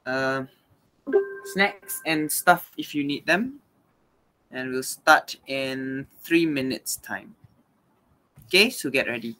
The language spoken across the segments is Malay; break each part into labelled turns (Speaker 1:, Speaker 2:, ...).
Speaker 1: snacks and stuff if you need them. And we'll start in 3 minutes time. Okay, so get ready.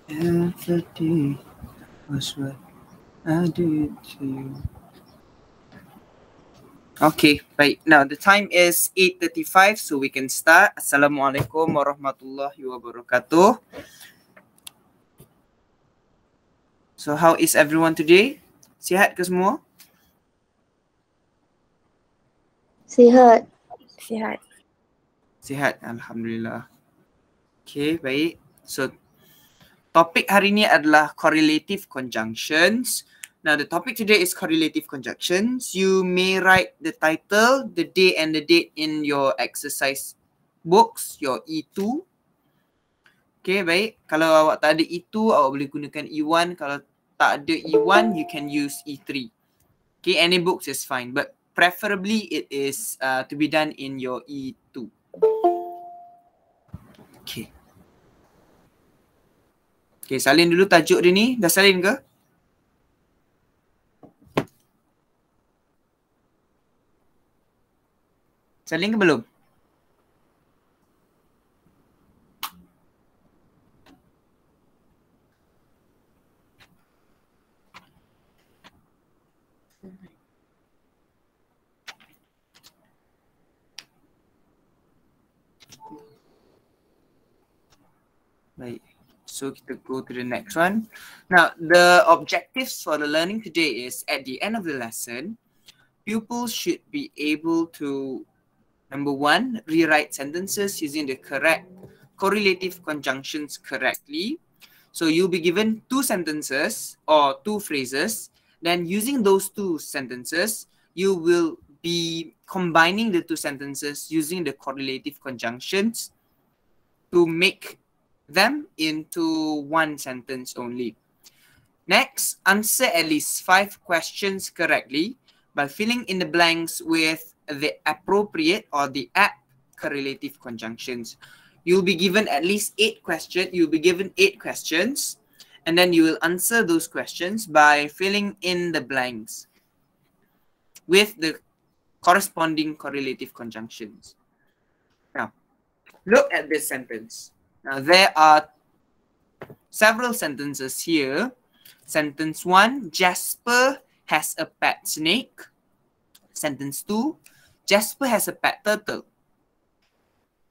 Speaker 1: Everyday was what I did to you. Okay, baik. Now the time is 8:35, so we can start. Assalamualaikum warahmatullahi wabarakatuh. So how is everyone today? Sihat ke semua?
Speaker 2: Sihat.
Speaker 3: Sihat.
Speaker 1: Sihat, alhamdulillah. Okay, baik. So topik hari ini adalah correlative conjunctions. Now, the topic today is correlative conjunctions. You may write the title, the day and the date in your exercise books, your E2. Okay, baik. Kalau awak tak ada E2, awak boleh gunakan E1. Kalau tak ada E1, you can use E3. Okay, any books is fine. But preferably, it is to be done in your E2. Okay. Okay, salin dulu tajuk dia ni. Dah salin ke? Salin ke belum? Baik. So kita go to the next one. Now, the objectives for the learning today is at the end of the lesson, pupils should be able to, number one, rewrite sentences using the correct correlative conjunctions correctly. So you'll be given two sentences or two phrases. Then using those two sentences, you will be combining the two sentences using the correlative conjunctions to make them into one sentence only. Next, answer at least 5 questions correctly by filling in the blanks with the appropriate or the apt correlative conjunctions. You'll be given at least 8 questions. You'll be given 8 questions, and then you will answer those questions by filling in the blanks with the corresponding correlative conjunctions. Now, look at this sentence. Now, there are several sentences here. Sentence 1, Jasper has a pet snake. Sentence 2, Jasper has a pet turtle.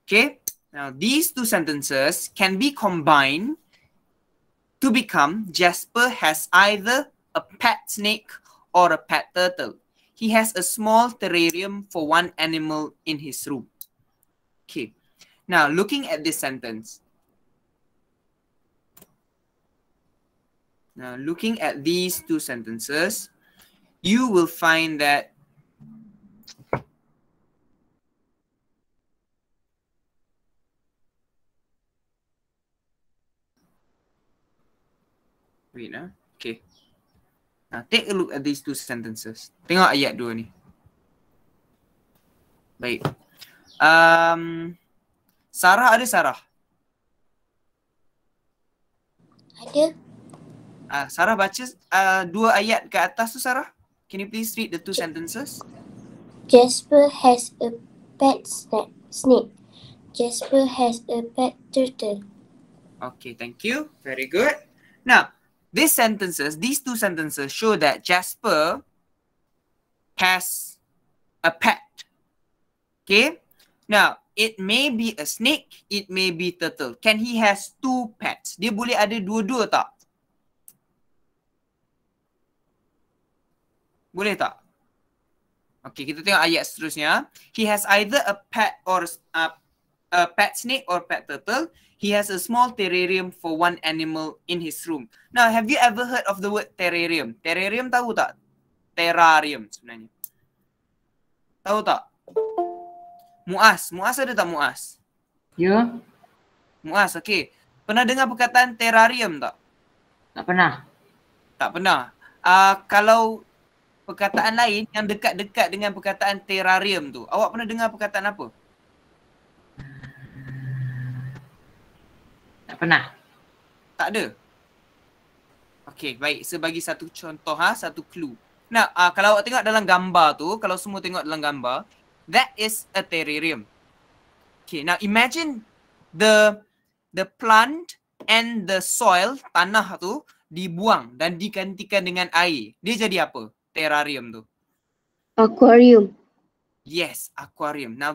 Speaker 1: Okay, now these two sentences can be combined to become Jasper has either a pet snake or a pet turtle. He has a small terrarium for one animal in his room. Okay, now looking at this sentence. Now looking at these two sentences, you will find that okay. Now take a look at these two sentences. Tengok ayat dua ni. Baik. Sarah ada Sarah?
Speaker 2: Ada.
Speaker 1: Sarah baca dua ayat ke atas tu Sarah. Can you please read the two sentences?
Speaker 2: Jasper has a pet snake. Jasper has a pet turtle.
Speaker 1: Okay, thank you. Very good. Now, these two sentences show that Jasper has a pet. Okay. Now, it may be a snake, it may be turtle. Can he has two pets? Dia boleh ada dua-dua tak? Boleh tak? Okay, kita tengok ayat seterusnya. He has either a pet or a pet snake or pet turtle. He has a small terrarium for one animal in his room. Now, have you ever heard of the word terrarium? Terrarium tahu tak? Terrarium sebenarnya. Tahu tak? Muaz ada tak Muaz?
Speaker 3: Ya.
Speaker 1: Muaz, okay. Pernah dengar perkataan terrarium tak?
Speaker 3: Tak pernah.
Speaker 1: Tak pernah. Kalau perkataan lain yang dekat-dekat dengan perkataan terrarium tu, awak pernah dengar perkataan apa?
Speaker 3: Tak pernah.
Speaker 1: Tak ada? Okay, baik. Saya bagi satu contoh, satu clue. Nah, kalau awak tengok dalam gambar tu, kalau semua tengok dalam gambar, that is a terrarium. Okay, now imagine the plant and the soil, tanah tu, dibuang dan digantikan dengan air. Dia jadi apa? Terrarium tu.
Speaker 2: Aquarium.
Speaker 1: Yes, aquarium. Now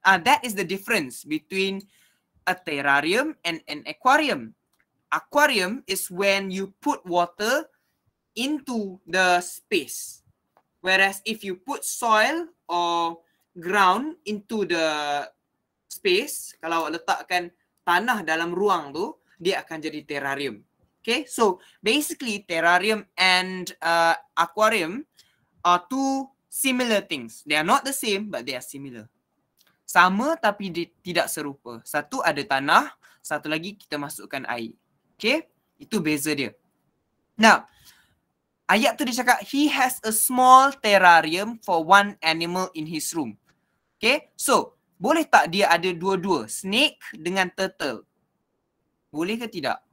Speaker 1: that is the difference between a terrarium and an aquarium. Aquarium is when you put water into the space. Whereas if you put soil or ground into the space, kalau awak letakkan tanah dalam ruang tu, dia akan jadi terrarium. Okay, so basically terrarium and aquarium are two similar things. They are not the same, but they are similar. Sama tapi tidak serupa. Satu ada tanah, satu lagi kita masukkan air. Okay, itu beza dia. Now, ayat tu dia cakap, he has a small terrarium for one animal in his room. Okay, so boleh tak dia ada dua-dua, snake dengan turtle? Boleh ke tidak?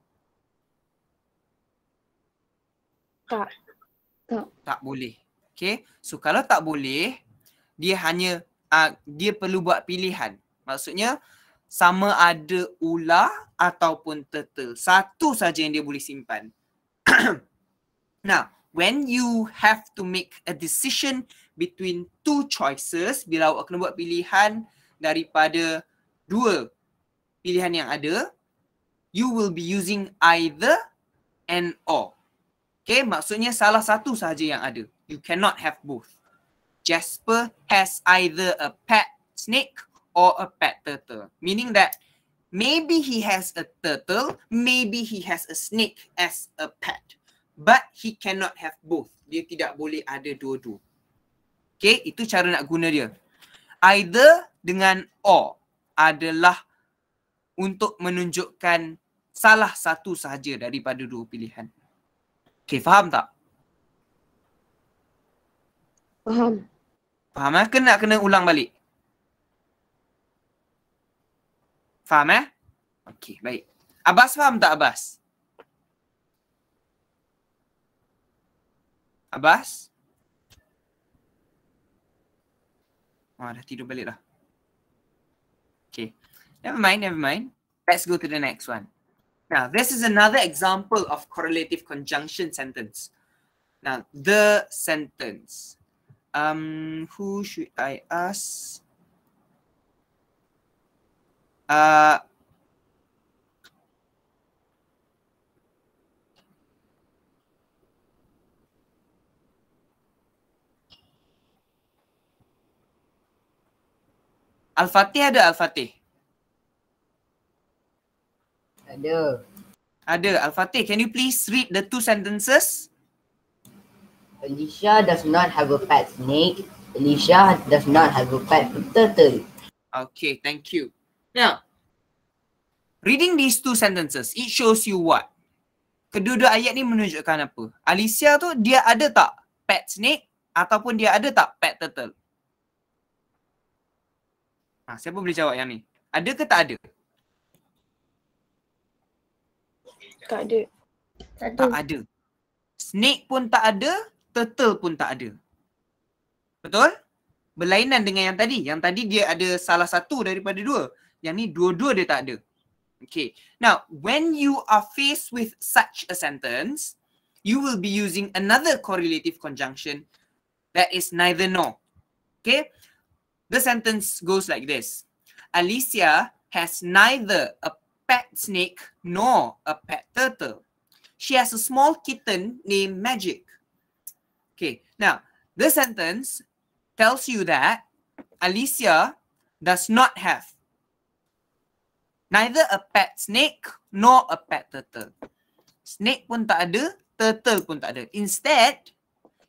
Speaker 1: Tak boleh. Okay, so kalau tak boleh, dia hanya dia perlu buat pilihan. Maksudnya sama ada ular ataupun turtle. Satu saja yang dia boleh simpan. Now, when you have to make a decision between two choices, bila awak kena buat pilihan daripada dua pilihan yang ada, you will be using either and or. Okay, maksudnya salah satu sahaja yang ada. You cannot have both. Jasper has either a pet snake or a pet turtle. Meaning that maybe he has a turtle, maybe he has a snake as a pet. But he cannot have both. Dia tidak boleh ada dua-dua. Okay, itu cara nak guna dia. Either dengan or adalah untuk menunjukkan salah satu sahaja daripada dua pilihan. Okay, faham tak?
Speaker 2: Faham.
Speaker 1: Faham kena ulang balik? Faham Okay, baik. Abbas faham tak Abbas? Abbas? Dah tidur balik dah. Okay. Never mind. Let's go to the next one. Now, this is another example of correlative conjunction sentence. Now, the sentence. Who should I ask? Al-Fatih ada Al-Fatih?
Speaker 4: Ada.
Speaker 1: Ada. Al-Fatih, can you please read the 2 sentences?
Speaker 4: Alicia does not have a pet snake. Alicia does not have a pet turtle.
Speaker 1: Okay, thank you. Now, reading these 2 sentences, it shows you what? Kedua-dua ayat ni menunjukkan apa? Alicia tu dia ada tak pet snake ataupun dia ada tak pet turtle? Siapa boleh jawab yang ni? Ada ke tak ada?
Speaker 2: Tak ada.
Speaker 1: Tak ada. Snake pun tak ada, turtle pun tak ada. Betul? Berlainan dengan yang tadi. Yang tadi dia ada salah satu daripada 2. Yang ni dua-dua dia tak ada. Okay. Now, when you are faced with such a sentence, you will be using another correlative conjunction that is neither nor. Okay? The sentence goes like this. Alicia has neither a pet snake nor a pet turtle. She has a small kitten named Magic. Okay, now the sentence tells you that Alicia does not have neither a pet snake nor a pet turtle. Snake pun tak ada, turtle pun tak ada. Instead,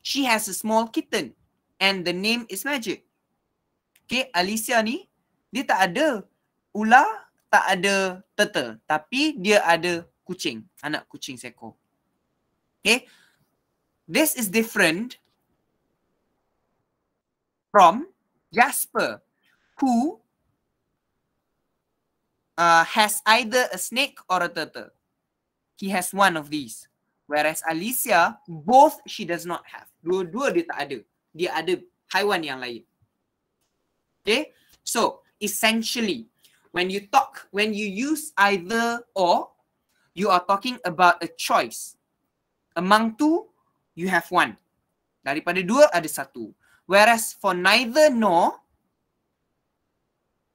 Speaker 1: she has a small kitten and the name is Magic. Okay, Alicia ni, dia tak ada ular, tak ada turtle. Tapi dia ada kucing, anak kucing seekor. Okay, this is different from Jasper, who has either a snake or a turtle. He has one of these. Whereas Alicia, both she does not have. Dua-dua dia tak ada. Dia ada haiwan yang lain. Okay, so essentially, when you use either or, you are talking about a choice. Among 2, you have 1. Daripada 2, ada 1. Whereas for neither nor,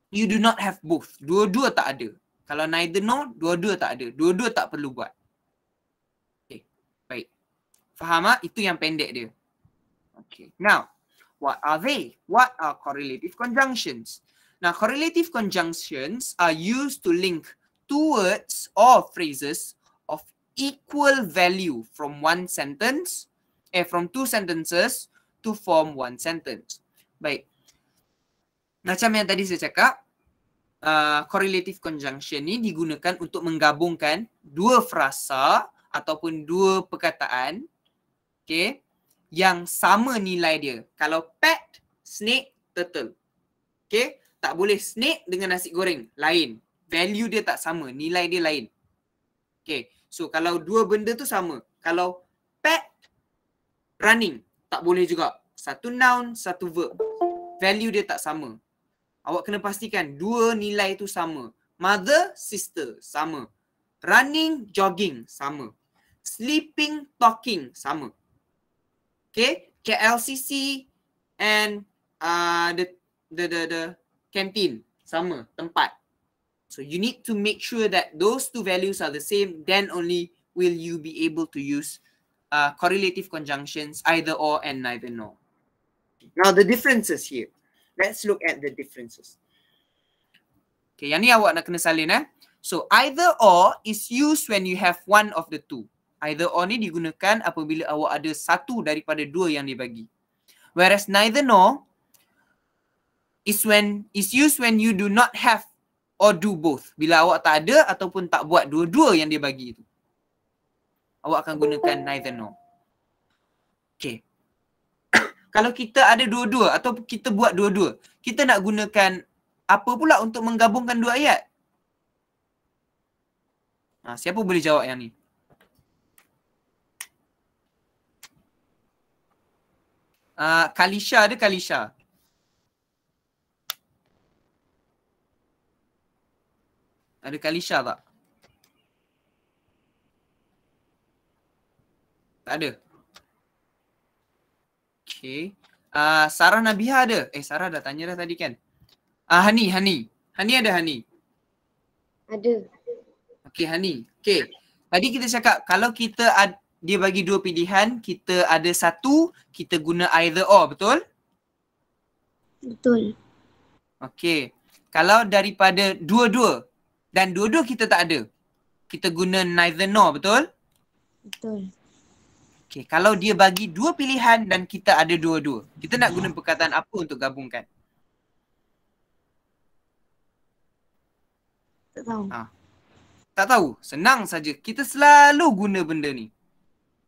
Speaker 1: you do not have both. Dua-dua tak ada. Kalau neither nor, dua-dua tak ada. Dua-dua tak perlu buat. Okay, baik. Faham tak? Itu yang pendek dia. Okay, now, what are they? What are correlative conjunctions? Now, correlative conjunctions are used to link 2 words or phrases of equal value from from 2 sentences to form 1 sentence. Baik. Macam yang tadi saya cakap, correlative conjunction ni digunakan untuk menggabungkan 2 frasa ataupun 2 perkataan, okay, yang sama nilai dia. Kalau pet, snake, turtle. Okay, tak boleh snake dengan nasi goreng, lain. Value dia tak sama, nilai dia lain. Okay, so kalau 2 benda tu sama. Kalau pet, running, tak boleh juga. Satu noun, satu verb. Value dia tak sama. Awak kena pastikan 2 nilai tu sama. Mother, sister, sama. Running, jogging, sama. Sleeping, talking, sama. Okay, KLCC and the canteen, sama, tempat. So you need to make sure that those 2 values are the same, then only will you be able to use correlative conjunctions, either or and neither nor. Now the differences here. Let's look at the differences. Okay, yang ni awak nak kena salin So either or is used when you have one of the 2. Either or ni digunakan apabila awak ada 1 daripada 2 yang dibagi. Whereas neither nor is used when you do not have or do both. Bila awak tak ada ataupun tak buat dua-dua yang dia bagi itu, awak akan gunakan neither nor. Okay. Kalau kita ada dua-dua atau kita buat dua-dua, kita nak gunakan apa pula untuk menggabungkan 2 ayat? Siapa boleh jawab yang ni? Kalisha ada Kalisha? Ada Kalisha tak? Tak ada. Okay. Sarah Nabiha ada? Sarah dah tanya dah tadi kan? Hani ada Hani?
Speaker 2: Ada.
Speaker 1: Okay, Hani. Okay. Tadi kita cakap kalau kita dia bagi dua pilihan, kita ada satu, kita guna either or, betul?
Speaker 2: Betul.
Speaker 1: Okay. Kalau daripada dua-dua dan dua-dua kita tak ada, kita guna neither nor, betul?
Speaker 2: Betul.
Speaker 1: Okay. Kalau dia bagi dua pilihan dan kita ada dua-dua, kita nak guna perkataan apa untuk gabungkan?
Speaker 2: Tak tahu.
Speaker 1: Tak tahu. Senang saja. Kita selalu guna benda ni.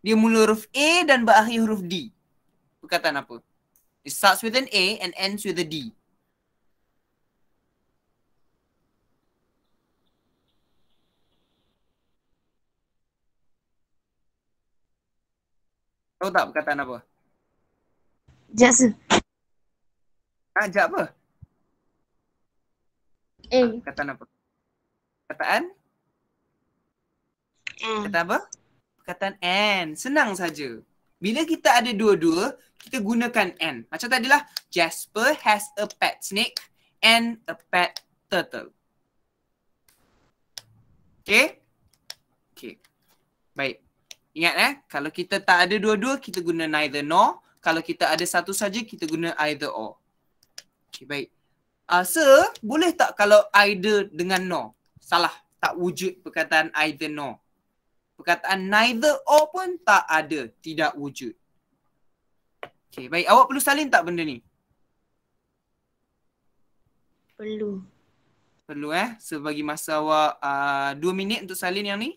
Speaker 1: Dia mula huruf A dan berakhir huruf D. Perkataan apa? It starts with an A and ends with a D. Tahu tak perkataan apa?
Speaker 2: Jaksa.
Speaker 1: Sekejap apa? Perkataan apa? Perkataan? Perkataan apa? Perkataan and. Senang saja. Bila kita ada dua-dua, kita gunakan and. Macam tadilah, Jasper has a pet snake and a pet turtle. Okay? Okay. Baik. Ingat kalau kita tak ada dua-dua, kita guna neither nor. Kalau kita ada satu saja, kita guna either or. Okay, baik. Sir, boleh tak kalau either dengan nor? Salah. Tak wujud perkataan either nor. Perkataan neither or pun tak ada. Tidak wujud. Okay, baik. Awak perlu salin tak benda ni?
Speaker 2: Perlu.
Speaker 1: Perlu So, bagi masa awak 2 minit untuk salin yang ni.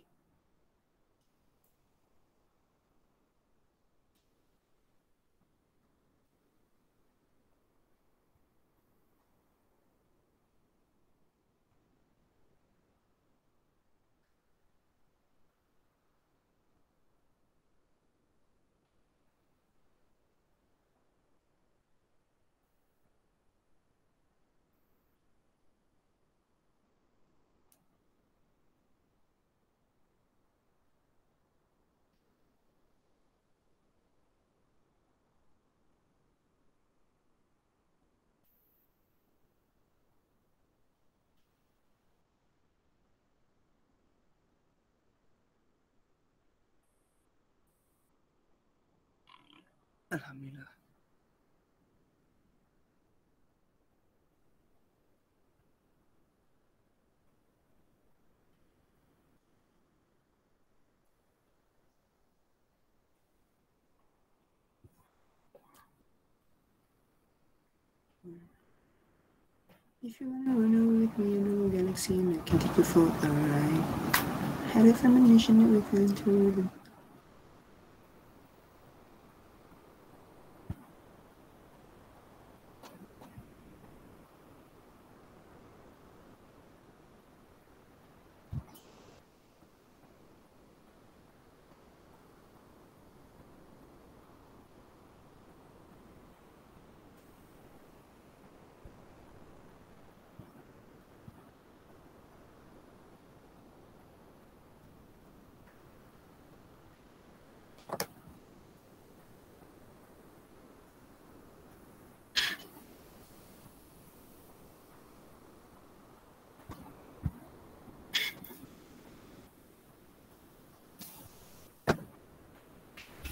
Speaker 1: Alhamdulillah. If you wanna run away with me in a galaxy, I can take you for a ride. Had a premonition that we fell into the...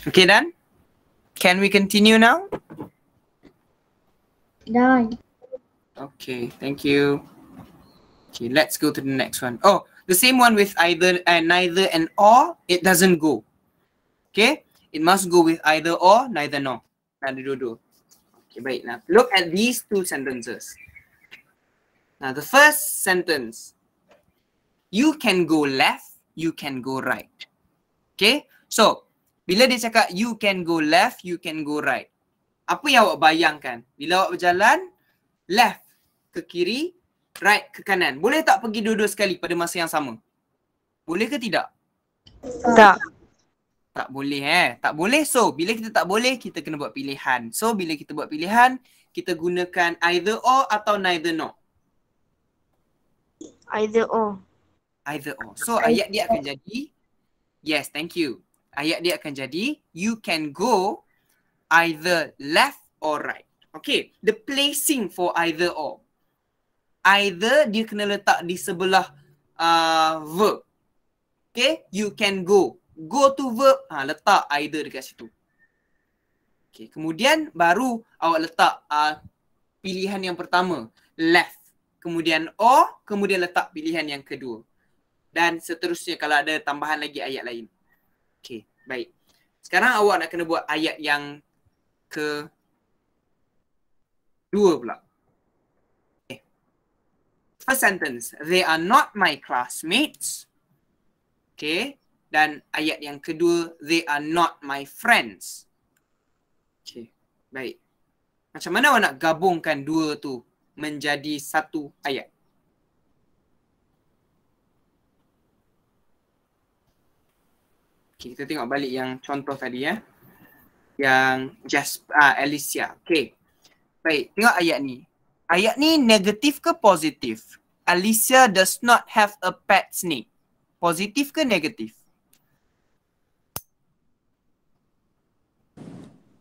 Speaker 1: Okay, done? Can we continue now?
Speaker 2: Done.
Speaker 1: Okay, thank you. Okay, let's go to the next one. Oh, the same one with either and neither and or, it doesn't go. Okay, it must go with either or, neither nor. Ada dua-dua. Okay, baik. Now, look at these two sentences. Now, the first sentence, you can go left, you can go right. Okay, so, bila dia cakap you can go left, you can go right. Apa yang awak bayangkan? Bila awak berjalan, left ke kiri, right ke kanan. Boleh tak pergi dua-dua sekali pada masa yang sama? Boleh ke tidak?
Speaker 2: Tak.
Speaker 1: Tak boleh Tak boleh. So, bila kita tak boleh, kita kena buat pilihan. So, bila kita buat pilihan, kita gunakan either or atau neither nor.
Speaker 2: Either or.
Speaker 1: Either or. So, ayat dia akan jadi, yes, thank you. Ayat dia akan jadi, you can go either left or right. Okay, the placing for either or. Either dia kena letak di sebelah verb. Okay, you can go. Go to verb, letak either dekat situ. Okay, kemudian baru awak letak pilihan yang pertama, left. Kemudian or, kemudian letak pilihan yang kedua. Dan seterusnya kalau ada tambahan lagi ayat lain. Okay, baik. Sekarang awak nak kena buat ayat yang kedua pula. Okay. First sentence, they are not my classmates. Okay. Dan ayat yang kedua, they are not my friends. Okay, baik. Macam mana awak nak gabungkan dua tu menjadi satu ayat? Okay, kita tengok balik yang contoh tadi ya. Yang Alicia. Okay. Baik, tengok ayat ni. Ayat ni negatif ke positif? Alicia does not have a pet snake. Positif ke negatif?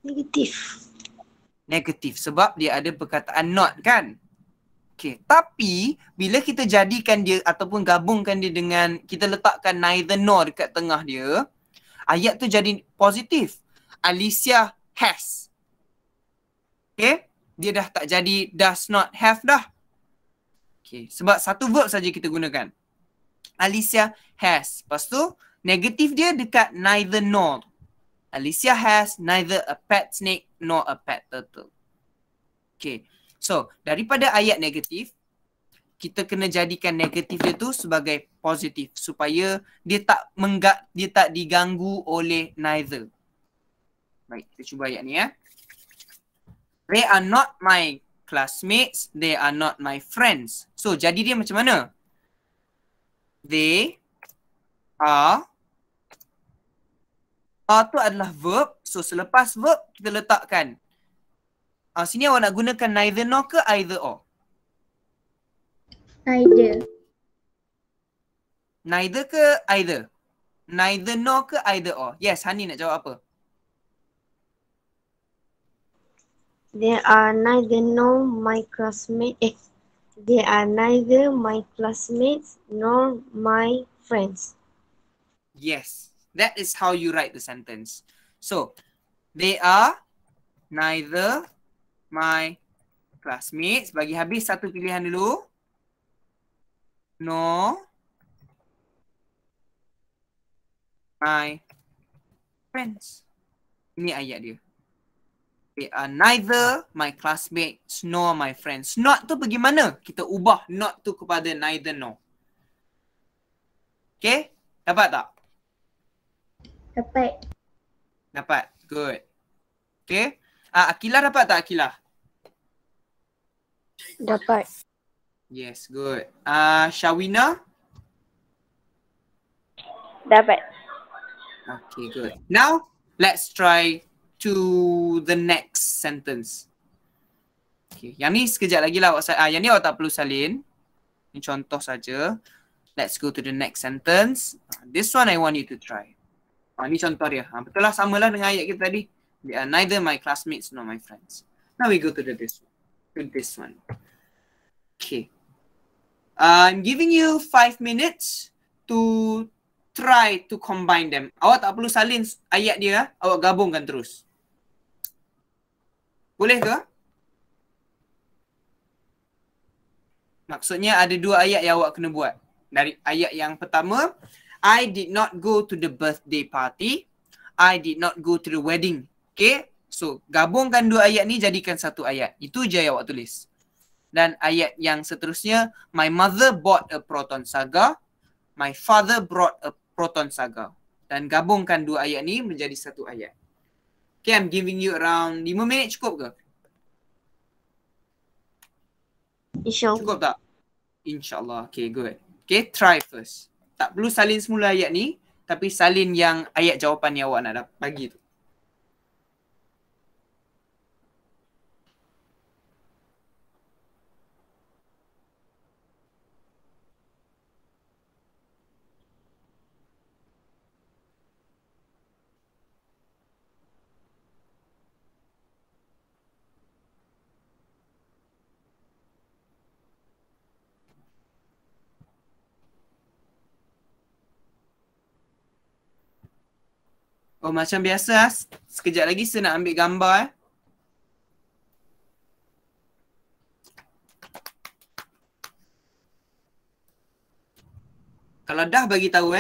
Speaker 2: Negatif.
Speaker 1: Negatif sebab dia ada perkataan not kan? Okay, tapi bila kita jadikan dia ataupun gabungkan dia dengan kita letakkan neither nor dekat tengah dia, ayat tu jadi positif. Alicia has. Okay, dia dah tak jadi does not have dah. Okay, sebab satu verb saja kita gunakan. Alicia has. Lepas tu negatif dia dekat neither nor. Alicia has neither a pet snake nor a pet turtle. Okay. So, daripada ayat negatif, kita kena jadikan negatif dia tu sebagai positif supaya dia tak diganggu oleh neither. Baik, kita cuba ayat ni ya. They are not my classmates, they are not my friends. So, jadi dia macam mana? They are tu adalah verb. So, selepas verb, kita letakkan. Sini awak nak gunakan neither nor ke either or?
Speaker 2: Neither.
Speaker 1: Neither ke either? Neither nor ke either or? Yes, Hani nak jawab apa?
Speaker 2: There are neither nor my classmates. They are neither my classmates nor my friends.
Speaker 1: Yes, that is how you write the sentence. So, they are neither my classmates. Bagi habis satu pilihan dulu. No. My friends. Ini ayat dia. They are neither my classmates nor my friends. Not tu pergi mana? Kita ubah not tu kepada neither nor. Okay? Dapat tak?
Speaker 2: Dapat.
Speaker 1: Dapat. Good. Okay. Akilah dapat tak Akilah?
Speaker 2: Dapat.
Speaker 1: Yes, good. Shawina?
Speaker 2: Dapat.
Speaker 1: Okay, good. Now, let's try to the next sentence. Okay, yang ni sekejap lagi lah. Yang ni awak tak perlu salin. Ini contoh saja. Let's go to the next sentence. This one I want you to try. Ini contoh dia. Betul lah, samalah dengan ayat kita tadi. They are neither my classmates nor my friends. Now we go to this one. Okay. I'm giving you 5 minutes to try to combine them. Awak tak perlu salin ayat dia. Awak gabungkan terus. Boleh ke? Maksudnya ada dua ayat yang awak kena buat. Dari ayat yang pertama, I did not go to the birthday party. I did not go to the wedding. Okay? So, gabungkan dua ayat ni jadikan satu ayat. Itu je yang awak tulis. Dan ayat yang seterusnya, my mother bought a proton saga. My father brought a proton saga. Dan gabungkan dua ayat ni menjadi satu ayat. Okay, I'm giving you around 5 minit, cukup ke?
Speaker 2: InsyaAllah.
Speaker 1: Cukup tak? InsyaAllah. Okay, good. Okay, try first. Tak perlu salin semula ayat ni, tapi salin yang ayat jawapan yang awak nak bagi tu. Oh, macam biasa. Sekejap lagi saya nak ambil gambar. Kalau dah bagi tahu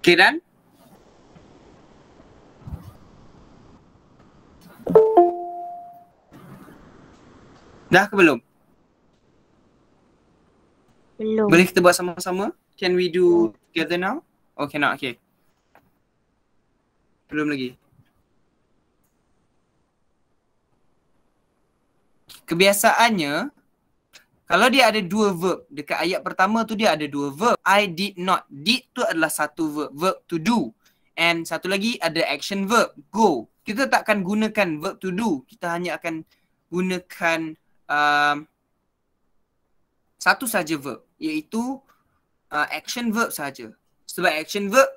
Speaker 1: Okay, Dan? Dah ke belum?
Speaker 2: Belum.
Speaker 1: Boleh kita buat sama-sama? Can we do together now? Oh, cannot. Okay. Belum lagi. Kebiasaannya, kalau dia ada dua verb, dekat ayat pertama tu dia ada dua verb. I did not. Did tu adalah satu verb. Verb to do. And satu lagi ada action verb. Go. Kita takkan gunakan verb to do. Kita hanya akan gunakan satu saja verb. Iaitu action verb saja. Sebab action verb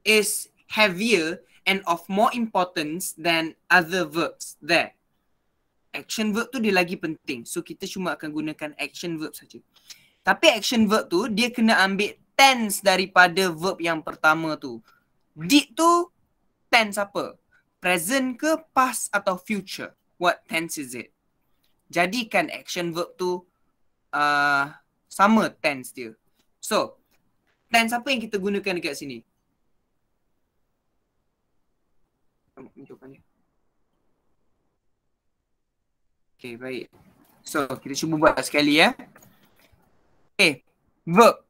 Speaker 1: is heavier and of more importance than other verbs there. Action verb tu dia lagi penting. So kita cuma akan gunakan action verb saja. Tapi action verb tu dia kena ambil tense daripada verb yang pertama tu. Did tu tense apa? Present ke past atau future? What tense is it? Jadikan action verb tu sama tense dia. So, tense apa yang kita gunakan dekat sini? Jawapannya. Okay, baik. So, kita cuba buat sekali Okay, verb.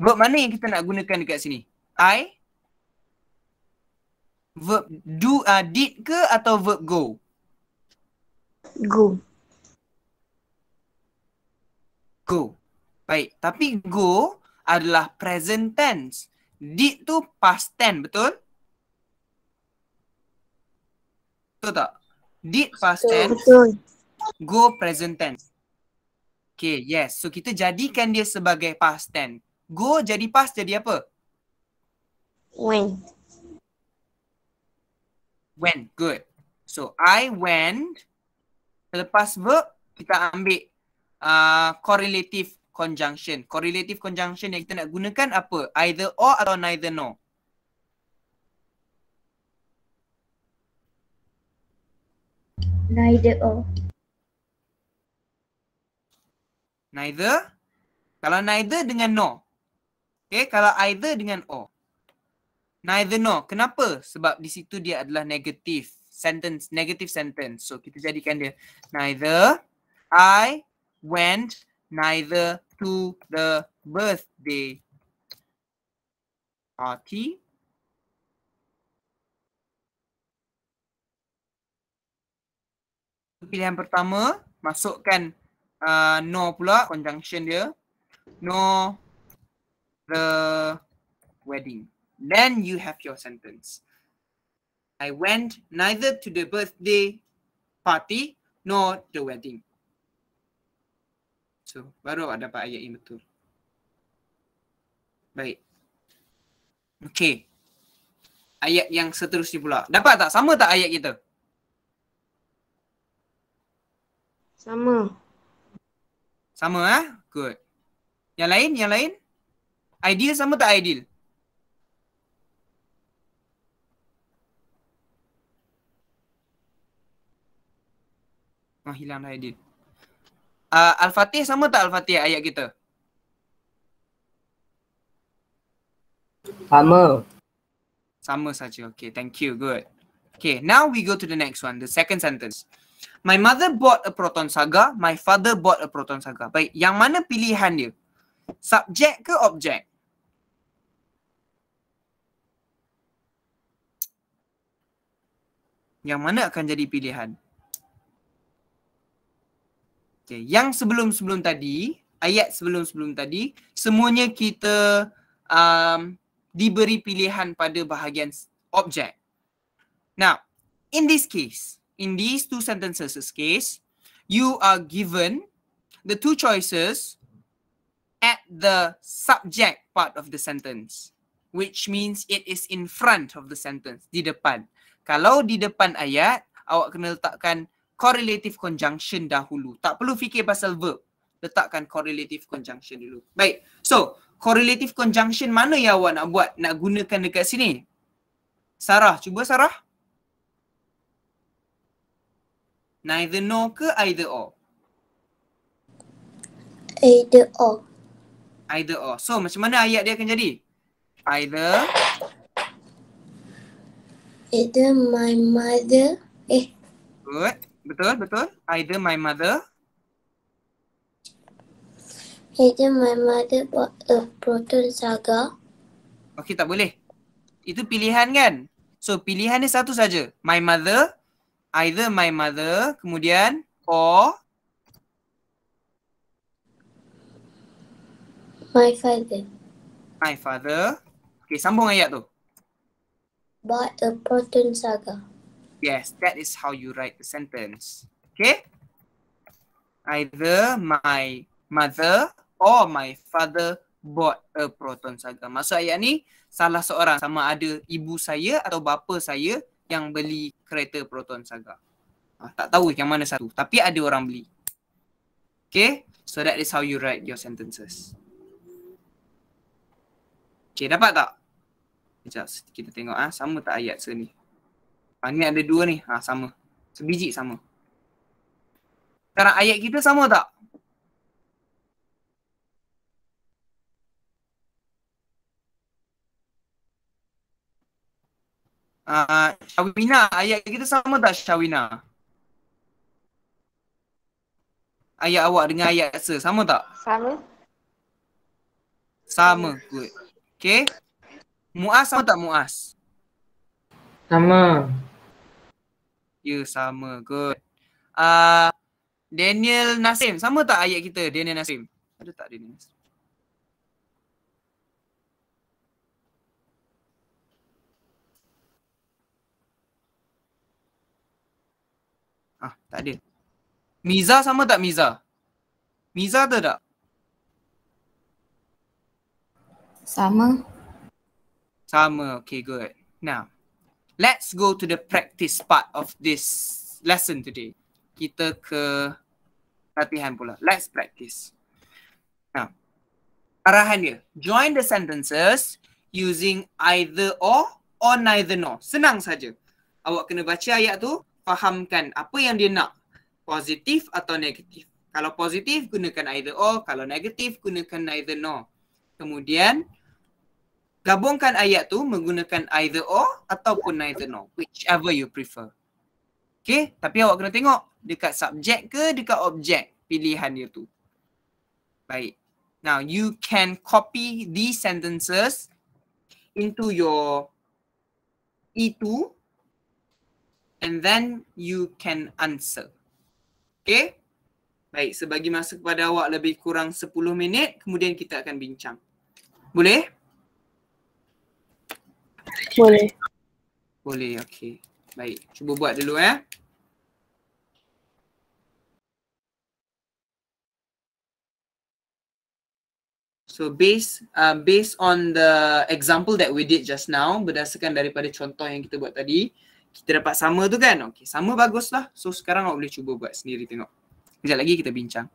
Speaker 1: Verb mana yang kita nak gunakan dekat sini? I? Verb do, did ke atau verb go?
Speaker 2: Go.
Speaker 1: Go. Baik, tapi go adalah present tense. Did tu past tense, betul? Betul tak? Did past tense.
Speaker 2: Betul.
Speaker 1: Go present tense. Okay, yes. So kita jadikan dia sebagai past tense. Go jadi past jadi apa?
Speaker 2: Went.
Speaker 1: Went. Good. So I went. Selepas verb kita ambil correlative conjunction. Correlative conjunction yang kita nak gunakan apa? Either or atau neither nor.
Speaker 2: Neither or.
Speaker 1: Neither. Kalau neither dengan no. Okay, kalau either dengan or. Neither nor. Kenapa? Sebab di situ dia adalah negative sentence. Negative sentence. So kita jadikan dia neither I went neither to the birthday party. Pilihan pertama, masukkan no pula, conjunction dia. No the wedding. Then you have your sentence. I went neither to the birthday party nor the wedding. So, baru dapat ayat yang betul. Baik. Okey. Ayat yang seterusnya pula. Dapat tak? Sama tak ayat kita?
Speaker 2: Sama.
Speaker 1: Sama ah? Good. Yang lain? Yang lain? Ideal sama tak ideal? Oh, hilang dah ideal. Al-Fatih sama tak Al-Fatih ayat kita?
Speaker 4: Sama.
Speaker 1: Sama saja. Okay, thank you. Good. Okay, now we go to the next one. The second sentence. My mother bought a Proton Saga. My father bought a Proton Saga. Baik, yang mana pilihan dia? Subjek ke objek? Yang mana akan jadi pilihan? Okay, yang sebelum-sebelum tadi, ayat sebelum-sebelum tadi, semuanya kita diberi pilihan pada bahagian objek. Now, in this case, in these two sentences case, you are given the two choices at the subject part of the sentence, which means it is in front of the sentence, di depan. Kalau di depan ayat, awak kena letakkan correlative conjunction dahulu. Tak perlu fikir pasal verb. Letakkan correlative conjunction dulu. Baik. So, correlative conjunction mana yang awak nak buat, nak gunakan dekat sini? Sarah, cuba Sarah. Neither nor ke either or?
Speaker 5: Either or.
Speaker 1: Either or. So, macam mana ayat dia akan jadi? Either
Speaker 5: My mother.
Speaker 1: Good. Betul, betul. Either my mother.
Speaker 5: Either my mother bought a Proton Saga.
Speaker 1: Okey, tak boleh. Itu pilihan kan? So, pilihan dia satu saja. My mother. Either my mother. Kemudian, or
Speaker 5: My father
Speaker 1: my father. Okey, sambung ayat tu.
Speaker 5: bought a Proton Saga.
Speaker 1: Yes, that is how you write the sentence. Okay? Either my mother or my father bought a Proton Saga. Maksud ayat ni, salah seorang, sama ada ibu saya atau bapa saya yang beli kereta Proton Saga. Tak tahu yang mana satu, tapi ada orang beli. Okay? So that is how you write your sentences. Okay, dapat tak? Sekejap, kita tengok sama tak ayat ni. Ni ada dua ni. Sama. Sebiji sama. Sekarang ayat kita sama tak? Syawina, ayat kita sama tak Syawina? Ayat awak dengan ayat sama tak?
Speaker 2: Sama.
Speaker 1: Sama. Good. Okay. Muaz sama tak Muaz?
Speaker 3: Sama.
Speaker 1: Ya, sama. Good. Daniel Nasim, sama tak ayat kita Daniel Nasim? Ada tak Daniel Nasim? Tak ada. Miza sama tak Miza? Miza ada tak?
Speaker 6: Sama.
Speaker 1: Sama. Okay, good. Now, let's go to the practice part of this lesson today. Kita ke latihan pula. Let's practice. Now, arahan dia. Join the sentences using either or neither nor. Senang saja. Awak kena baca ayat tu, fahamkan apa yang dia nak. Positif atau negatif. Kalau positif, gunakan either or. Kalau negatif, gunakan neither nor. Kemudian, gabungkan ayat tu menggunakan either or ataupun neither nor. Whichever you prefer. Okay, tapi awak kena tengok dekat subjek ke dekat objek pilihan dia tu. Baik. Now, you can copy these sentences into your E2 and then you can answer. Okay? Baik, sebagi masa kepada awak lebih kurang 10 minit, kemudian kita akan bincang. Boleh?
Speaker 2: Boleh.
Speaker 1: Boleh, okey. Baik, cuba buat dulu ya. So based on the example that we did just now, berdasarkan daripada contoh yang kita buat tadi, kita dapat sama tu kan? Okay, sama bagus lah. So sekarang awak boleh cuba buat sendiri tengok. Sekejap lagi kita bincang.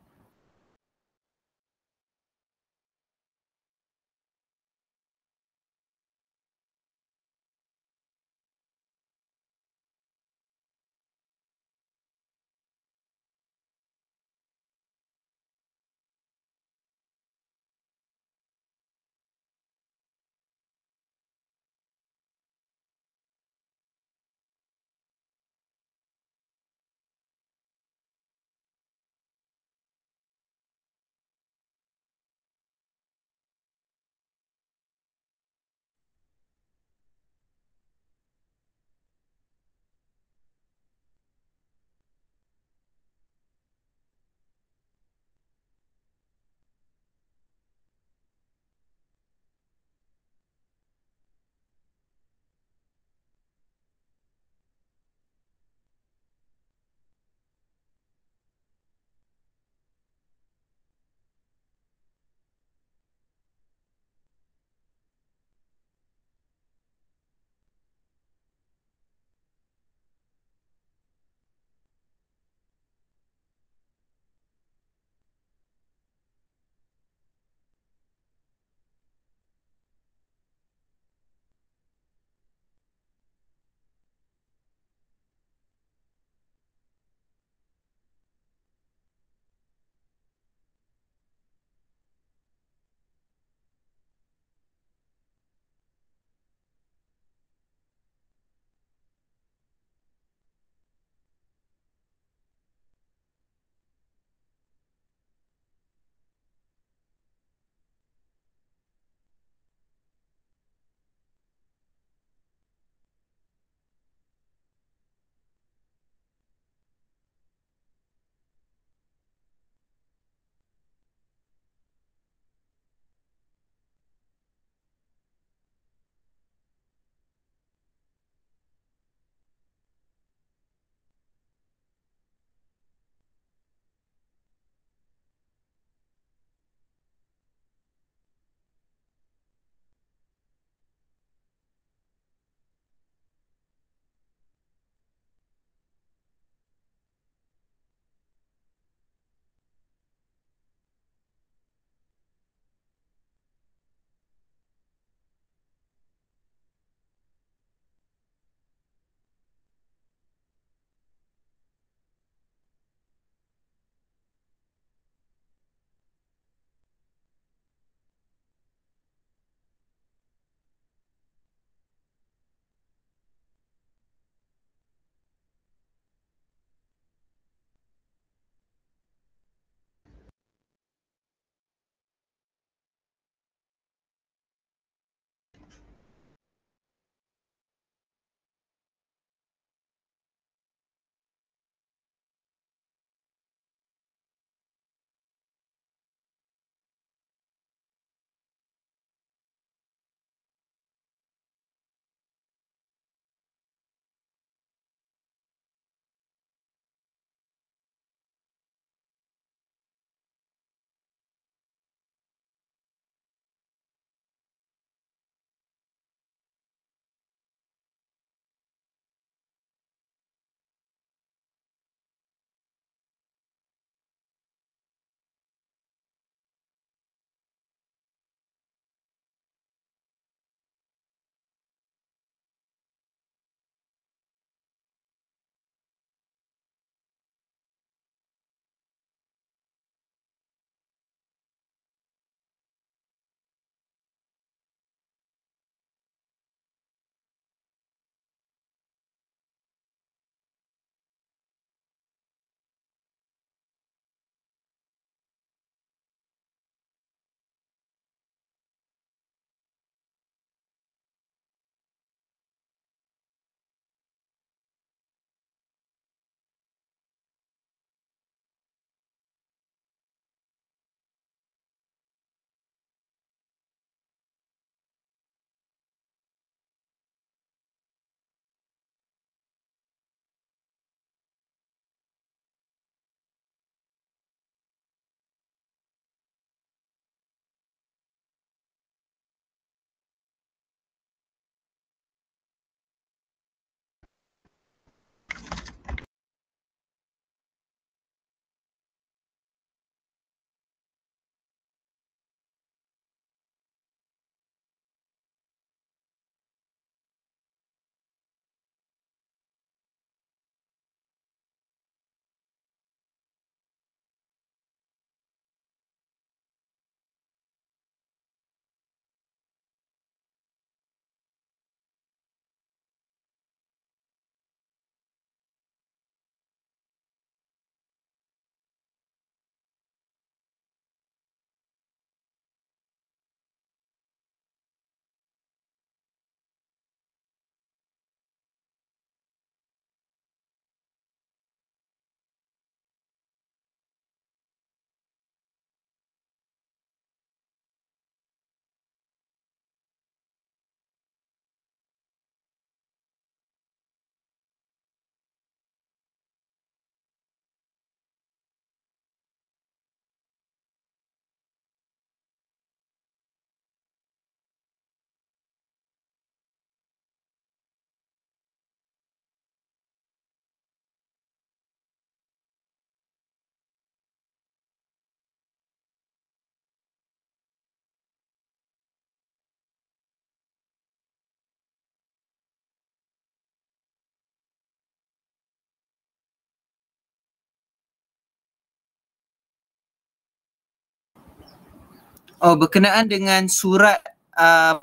Speaker 1: Oh, berkenaan dengan surat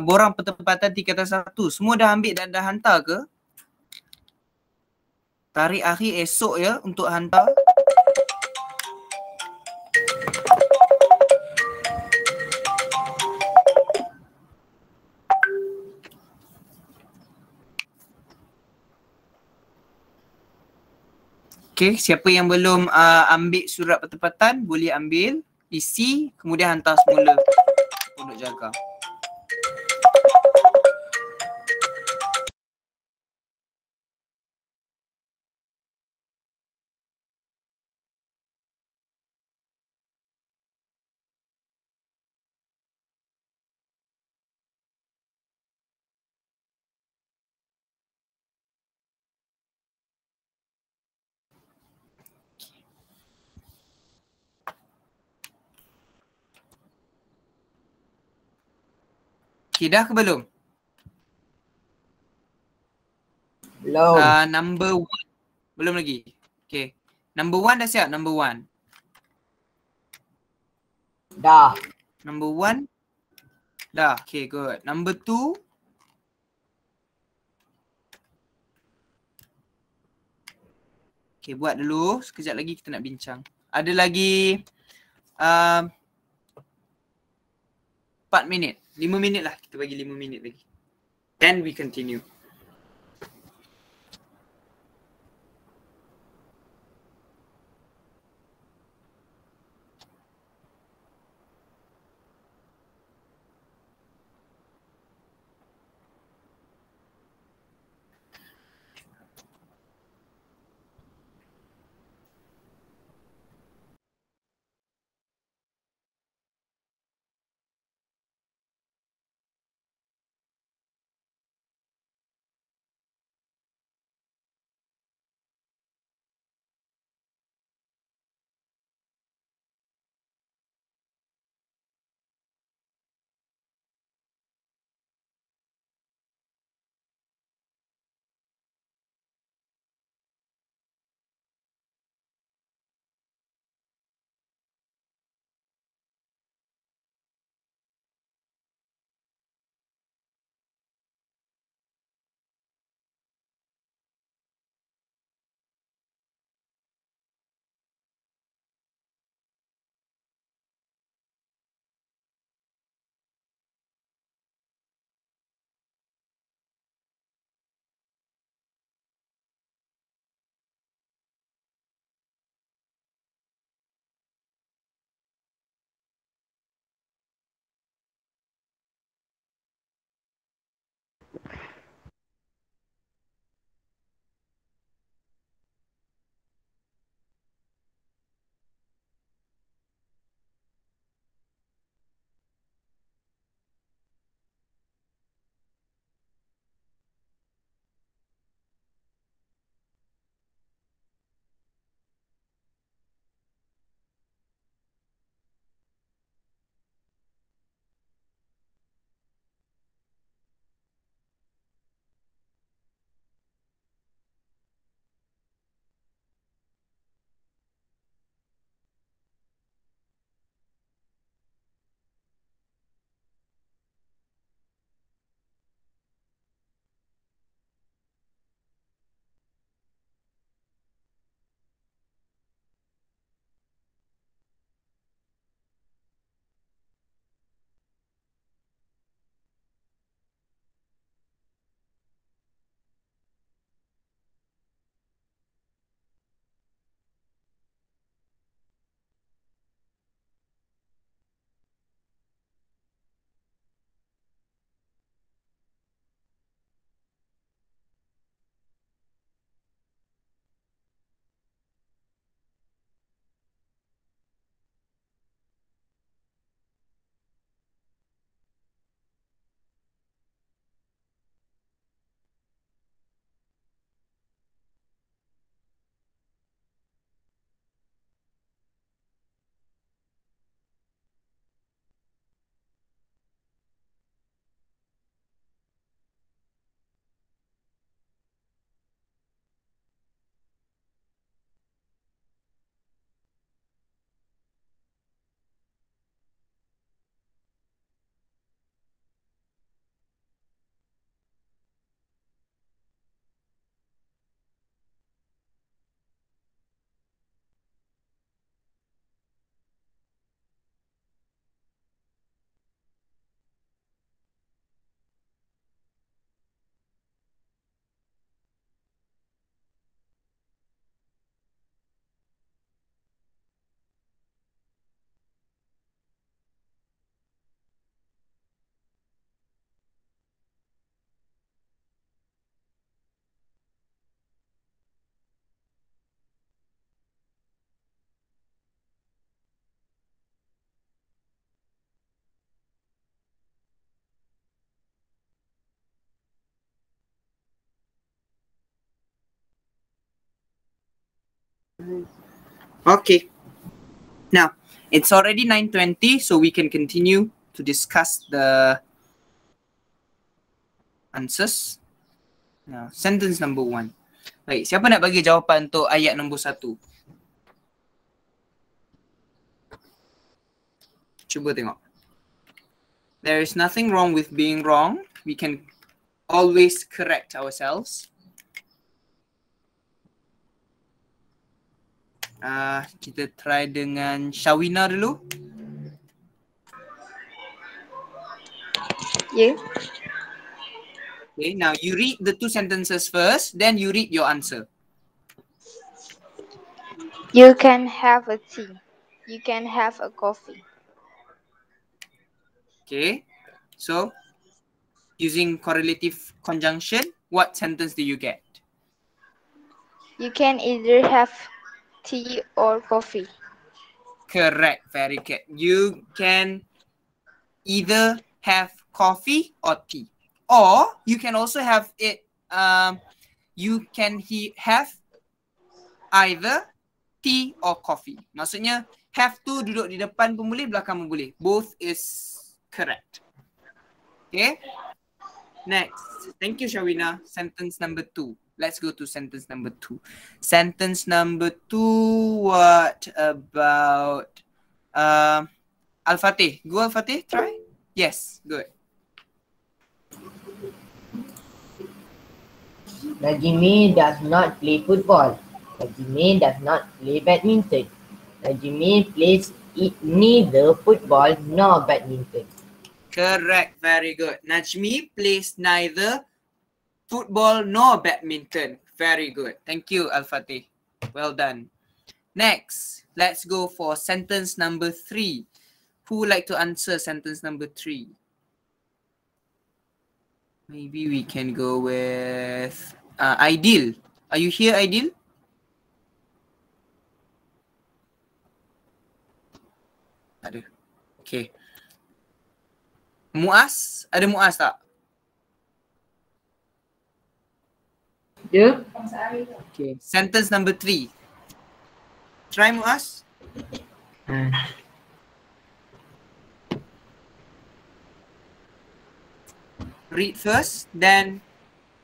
Speaker 1: borang pertempatan tingkatan 1. Semua dah ambil dan dah hantar ke? Tarikh akhir esok ya untuk hantar. Okay, siapa yang belum ambil surat pertempatan boleh ambil, isi, kemudian hantar semula untuk jaga. Okay, dah ke belum?
Speaker 4: Belum.
Speaker 1: Number 1. Belum lagi. Okay. Number 1 dah siap? Number 1.
Speaker 4: Dah.
Speaker 1: Number 1. Dah. Okay, good. Number 2. Okay, buat dulu. Sekejap lagi kita nak bincang. Ada lagi 4 minit. 5 minit lah. Kita bagi 5 minit lagi. Then we continue. Okay. Now, it's already 9:20, so we can continue to discuss the answers. Now, sentence number 1. Baik, siapa nak bagi jawapan untuk ayat nombor 1? Cuba tengok. There is nothing wrong with being wrong. We can always correct ourselves. Kita try dengan Shawina dulu.
Speaker 7: Yeah.
Speaker 1: Okay, now you read the 2 sentences first, then you read your answer.
Speaker 7: You can have a tea. You can have a coffee.
Speaker 1: Okay, so using correlative conjunction, what sentence do you get?
Speaker 7: You can either have tea or coffee.
Speaker 1: Correct, very good. You can either have coffee or tea, or you can also have it. You can have either tea or coffee. Maksudnya have to duduk di depan pun boleh, belakang pun boleh. Both is correct. Okay. Next. Thank you, Shawina. Sentence number 2. Let's go to sentence number 2. Sentence number 2. What about Al-Fatih? Go Al-Fatih, try. Yes, good.
Speaker 4: Najmi does not play football. Najmi does not play badminton. Najmi plays neither football nor badminton.
Speaker 1: Correct, very good. Najmi plays neither football nor badminton. Very good. Thank you, Al-Fatih. Well done. Next, let's go for sentence number 3. Who would like to answer sentence number 3? Maybe we can go with Aidil. Are you here, Aidil? Ada. Okay. Muaz? Ada Muaz tak?
Speaker 3: Ya.
Speaker 1: Okay. Sentence number 3. Try Muaz. Read first, then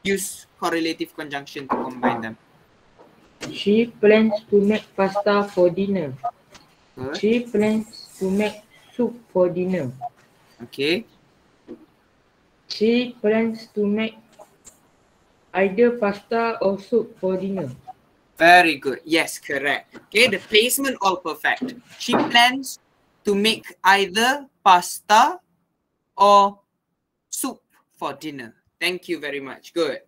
Speaker 1: use correlative conjunction to combine them.
Speaker 3: She plans to make pasta for dinner.
Speaker 1: Good.
Speaker 3: She plans to make soup for dinner.
Speaker 1: Okay.
Speaker 3: She plans to make either pasta or soup for dinner.
Speaker 1: Very good. Yes, correct. Okay, the placement all perfect. She plans to make either pasta or soup for dinner. Thank you very much. Good.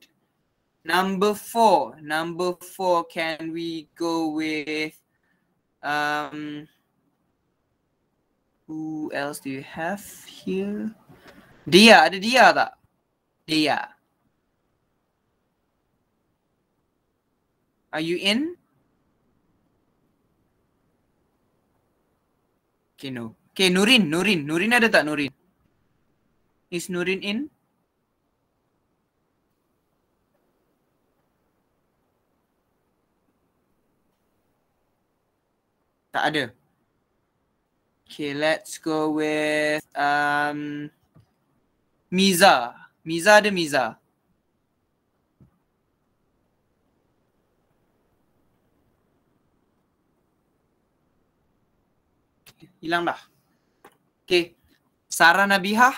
Speaker 1: Number 4. Number 4, can we go with who else do you have here? Dia, ada Dia tak? Dia. Are you in? Okay, no. Okay, Nurin. Nurin ada tak Nurin? Is Nurin in? Tak ada. Okay, let's go with Miza. Miza ada Miza. Hilang dah. Okay. Sarah Nabihah.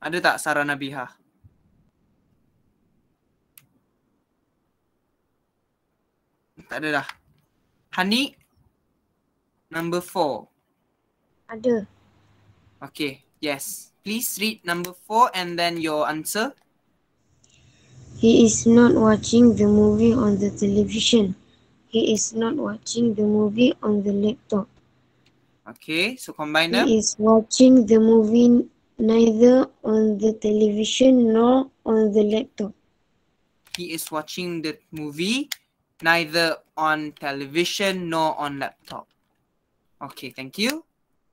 Speaker 1: Ada tak Sarah Nabihah? Tak ada dah. Hani. Number 4.
Speaker 2: Ada.
Speaker 1: Okay. Yes. Please read number 4 and then your answer.
Speaker 2: He is not watching the movie on the television. He is not watching the movie on the laptop.
Speaker 1: Okay. So combine them.
Speaker 2: He is watching the movie neither on the television nor on the laptop.
Speaker 1: He is watching the movie neither on television nor on laptop. Okay, thank you.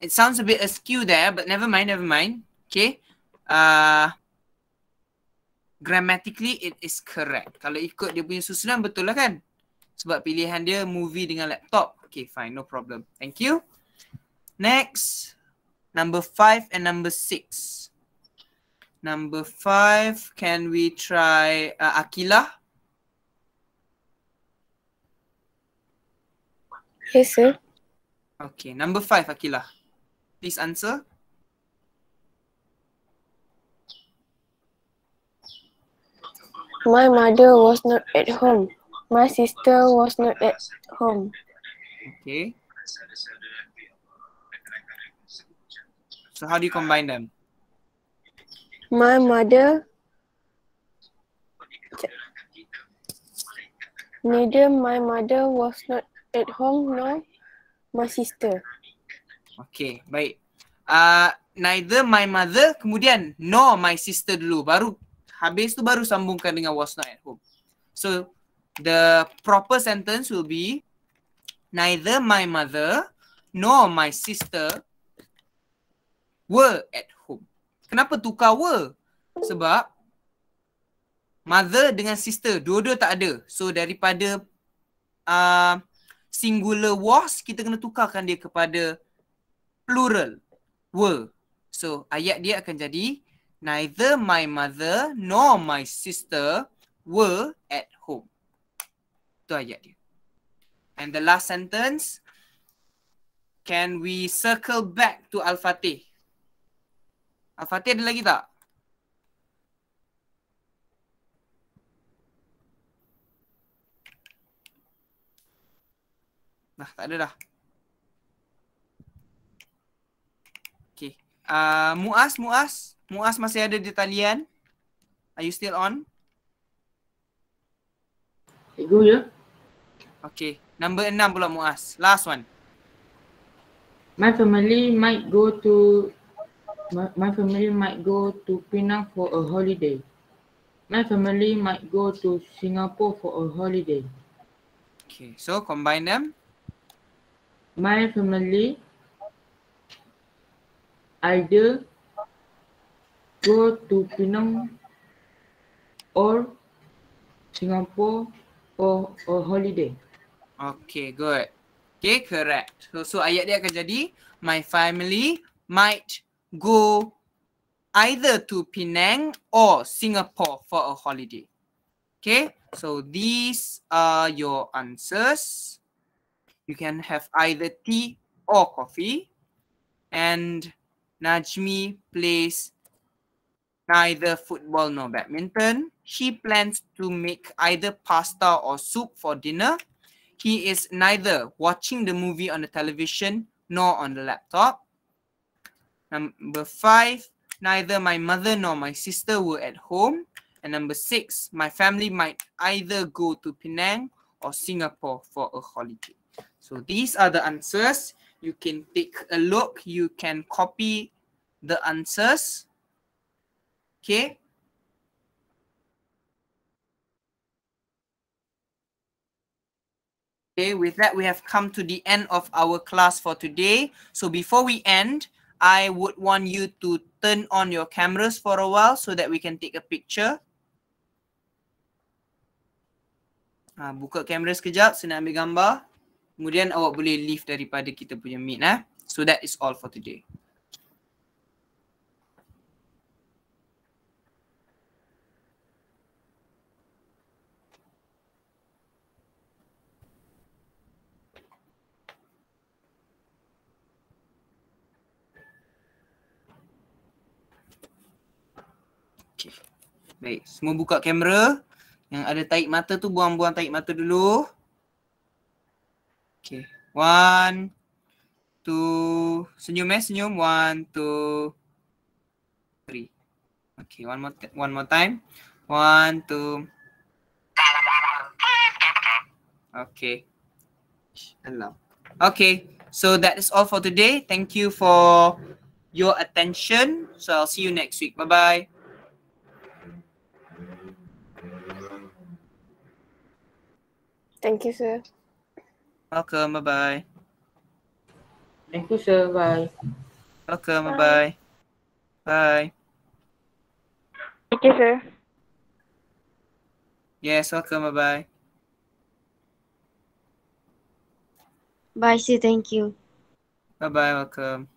Speaker 1: It sounds a bit askew there, but never mind. Okay. grammatically it is correct. Kalau ikut dia punya susunan betul lah kan? Sebab pilihan dia movie dengan laptop. Okay, fine, no problem. Thank you. Next, number 5 and number 6. Number 5, can we try Akilah?
Speaker 8: Yes, sir.
Speaker 1: Okay, number 5, Akilah. Please answer.
Speaker 8: My mother was not at home. My sister was not at home.
Speaker 1: Okay. So how do you combine them?
Speaker 8: My mother, neither my mother was not at home nor my sister.
Speaker 1: Okay, baik. Neither my mother, kemudian nor my sister dulu. Baru habis tu baru sambungkan dengan was not at home. So the proper sentence will be neither my mother nor my sister were at home. Kenapa tukar were? Sebab mother dengan sister dua-dua tak ada. So daripada singular was, kita kena tukarkan dia kepada plural were. So ayat dia akan jadi neither my mother nor my sister were at home. Itu ayat dia. And the last sentence, can we circle back to Al-Fatih? Al-Fatih ada lagi tak? Dah, tak ada dah. Okay. Muaz masih ada di talian? Are you still on?
Speaker 3: Cikgu ya.
Speaker 1: Okay. Number 6 pula Muaz. Last one.
Speaker 3: My family might go to Penang for a holiday. My family might go to Singapore for a holiday.
Speaker 1: Okay. So combine them.
Speaker 3: My family either go to Penang or Singapore for a holiday.
Speaker 1: Okay, good. Okay, correct. So ayat dia akan jadi my family might go either to Penang or Singapore for a holiday. Okay, so these are your answers. You can have either tea or coffee. And Najmi plays neither football nor badminton. She plans to make either pasta or soup for dinner. He is neither watching the movie on the television nor on the laptop. Number 5, neither my mother nor my sister were at home. And number 6, my family might either go to Penang or Singapore for a holiday. So these are the answers. You can take a look. You can copy the answers. Okay. Okay, with that, we have come to the end of our class for today. So before we end, I would want you to turn on your cameras for a while so that we can take a picture. Buka kamera sekejap, saya nak ambil gambar. Kemudian awak boleh leave daripada kita punya meet. So that is all for today. Okay. Baik, semua buka kamera. Yang ada tarik mata tu buang-buang tarik mata dulu. Okay. 1, 2, senyum senyum. 1, 2, 3. Okay, one more time. 1, 2. Okay. Hello. Okay, so that is all for today. Thank you for your attention. So I'll see you next week. Bye-bye.
Speaker 8: Thank you, sir.
Speaker 1: Welcome. Bye-bye.
Speaker 3: Thank you, sir. Bye.
Speaker 1: Welcome. Bye-bye. Bye.
Speaker 7: Thank you, sir.
Speaker 1: Yes, welcome. Bye-bye.
Speaker 2: Bye, see, thank you.
Speaker 1: Bye-bye, welcome.